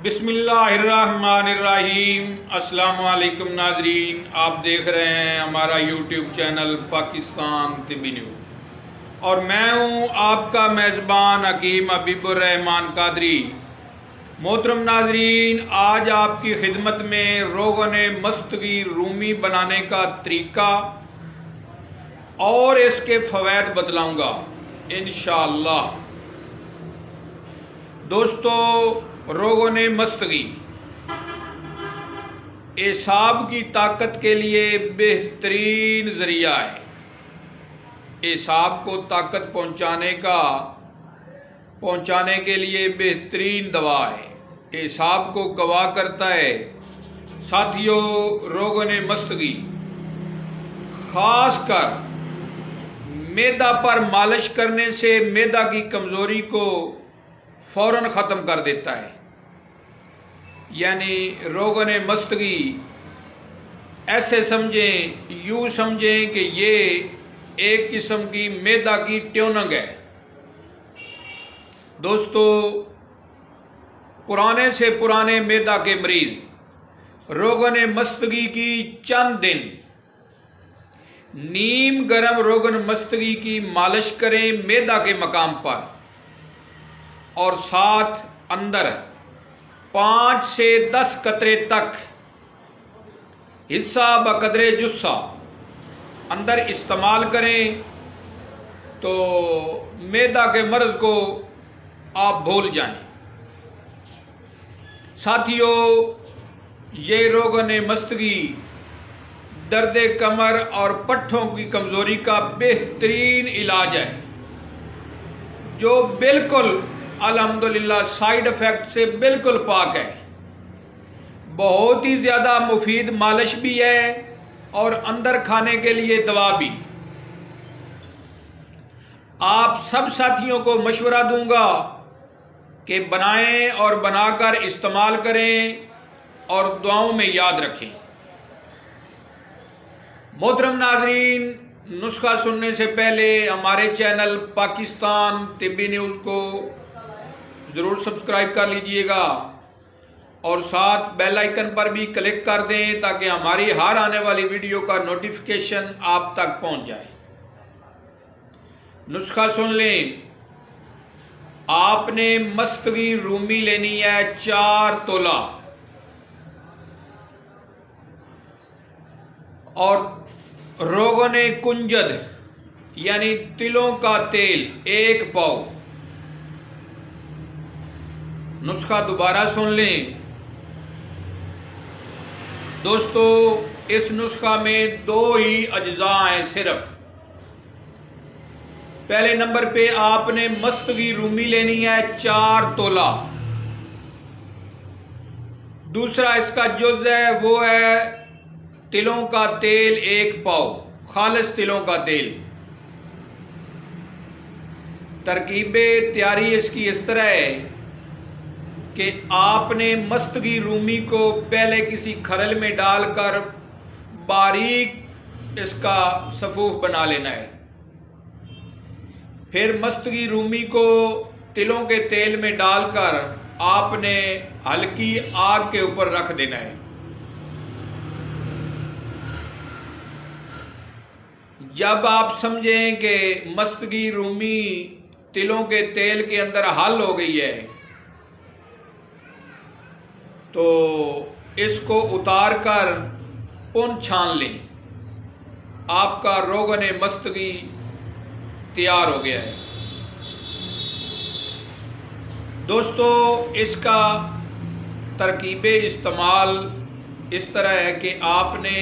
बिस्मिल्लाहिर्रहमानिर्रहीम। अस्सलाम वालेकुम नाजरीन, आप देख रहे हैं हमारा यूट्यूब चैनल पाकिस्तान तिब्बी न्यूज़ और मैं हूं आपका मेज़बान हकीम हबीबुर्रहमान कादरी। मोहतरम नाजरीन, आज आपकी खिदमत में रोगन मस्तगी रूमी बनाने का तरीका और इसके फ़वाइद बतलाऊँगा इंशाअल्लाह। दोस्तों, रोगन मस्तगी एसाब की ताकत के लिए बेहतरीन ज़रिया है। एसाब को ताकत पहुंचाने के लिए बेहतरीन दवा है। एसाब को कवा करता है। साथियों, रोगन मस्तगी खासकर मैदा पर मालिश करने से मैदा की कमज़ोरी को फ़ौरन ख़त्म कर देता है। यानी रोगन मस्तगी ऐसे समझें, यूँ समझें कि ये एक किस्म की मैदा की ट्यूनिंग है। दोस्तों, पुराने से पुराने मैदा के मरीज़ रोगन मस्तगी की चंद दिन नीम गर्म रोगन मस्तगी की मालिश करें मैदा के मकाम पर और साथ अंदर 5 से 10 कतरे तक हिस्सा बकदरे जुस्सा अंदर इस्तेमाल करें तो मैदा के मर्ज़ को आप भूल जाएं। साथियों, ये रोगन मस्तगी दर्द कमर और पट्ठों की कमज़ोरी का बेहतरीन इलाज है, जो बिल्कुल अल्हम्दुलिल्लाह साइड इफ़ेक्ट से बिल्कुल पाक है। बहुत ही ज़्यादा मुफीद मालिश भी है और अंदर खाने के लिए दवा भी। आप सब साथियों को मशवरा दूंगा कि बनाएं और बनाकर इस्तेमाल करें और दुआओं में याद रखें। मोहतरम नाजरीन, नुस्खा सुनने से पहले हमारे चैनल पाकिस्तान तिब्बी न्यूज़ को ज़रूर सब्सक्राइब कर लीजिएगा और साथ बेल आइकन पर भी क्लिक कर दें ताकि हमारी हर आने वाली वीडियो का नोटिफिकेशन आप तक पहुंच जाए। नुस्खा सुन लें। आपने मस्तगी रूमी लेनी है 4 तोला और रोगन कुंजद यानी तिलों का तेल 1 पाव। नुस्खा दोबारा सुन लें। दोस्तों, इस नुस्खा में 2 ही अज्जा हैं सिर्फ। पहले नंबर पे आपने मस्तगी रूमी लेनी है 4 तोला। दूसरा इसका जुज़ है वो है तिलों का तेल 1 पाव, खालिस तिलों का तेल। तरकीबे तैयारी इसकी इस तरह है कि आपने मस्तगी रूमी को पहले किसी खरल में डालकर बारीक इसका सफ़ूफ बना लेना है। फिर मस्तगी रूमी को तिलों के तेल में डालकर आपने हल्की आग के ऊपर रख देना है। जब आप समझें कि मस्तगी रूमी तिलों के तेल के अंदर हल हो गई है तो इसको उतार कर पुन छान लें। आपका रोगन मस्तगी तैयार हो गया है। दोस्तों, इसका तरकीबे इस्तेमाल इस तरह है कि आपने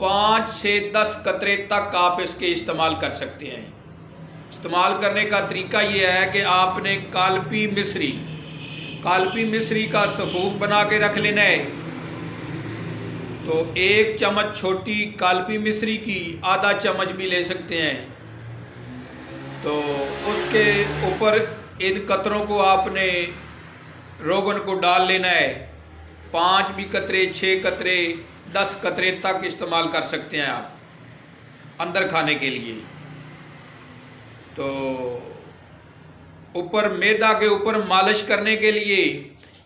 5 से 10 कतरे तक आप इसके इस्तेमाल कर सकते हैं। इस्तेमाल करने का तरीका यह है कि आपने कालपी मिश्री का सफ़ूफ बना के रख लेना है। तो 1 चम्मच छोटी कालपी मिश्री की आधा चम्मच भी ले सकते हैं। तो उसके ऊपर इन कतरों को आपने रोगन को डाल लेना है। 5 भी कतरे, 6 कतरे, 10 कतरे तक इस्तेमाल कर सकते हैं आप अंदर खाने के लिए। तो ऊपर मैदा के ऊपर मालिश करने के लिए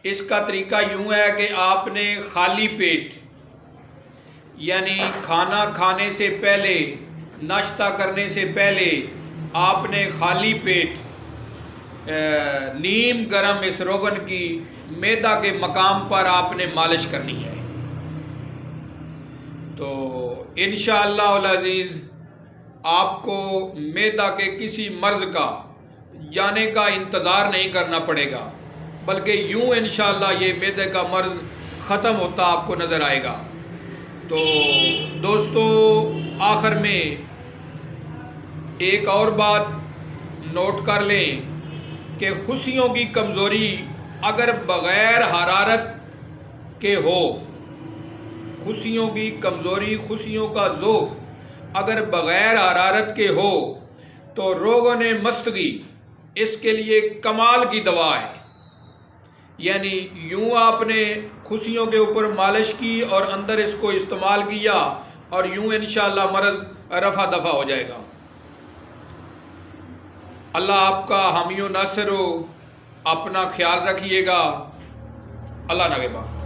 इसका तरीका यूँ है कि आपने खाली पेट यानी खाना खाने से पहले, नाश्ता करने से पहले आपने खाली पेट नीम गरम इस रोगन की मैदा के मकाम पर आपने मालिश करनी है। तो इंशाअल्लाह अज़ीज़ आपको मैदा के किसी मर्ज़ का जाने का इंतज़ार नहीं करना पड़ेगा, बल्कि यूँ इंशाअल्लाह ये मैदे का मर्ज़ ख़त्म होता आपको नज़र आएगा। तो दोस्तों, आखिर में एक और बात नोट कर लें कि खुशियों की कमज़ोरी अगर बग़ैर हरारत के हो, खुशियों की कमज़ोरी, खुशियों का ज़ोफ़ अगर बग़ैर हरारत के हो तो रोगन मस्तगी इसके लिए कमाल की दवा है। यानी यूँ आपने खुशियों के ऊपर मालिश की और अंदर इसको इस्तेमाल किया और यूँ इंशाअल्लाह मर्ज़ रफ़ा दफ़ा हो जाएगा। अल्लाह आपका हामी नासिर हो, अपना ख्याल रखिएगा। अल्लाह नगेबान।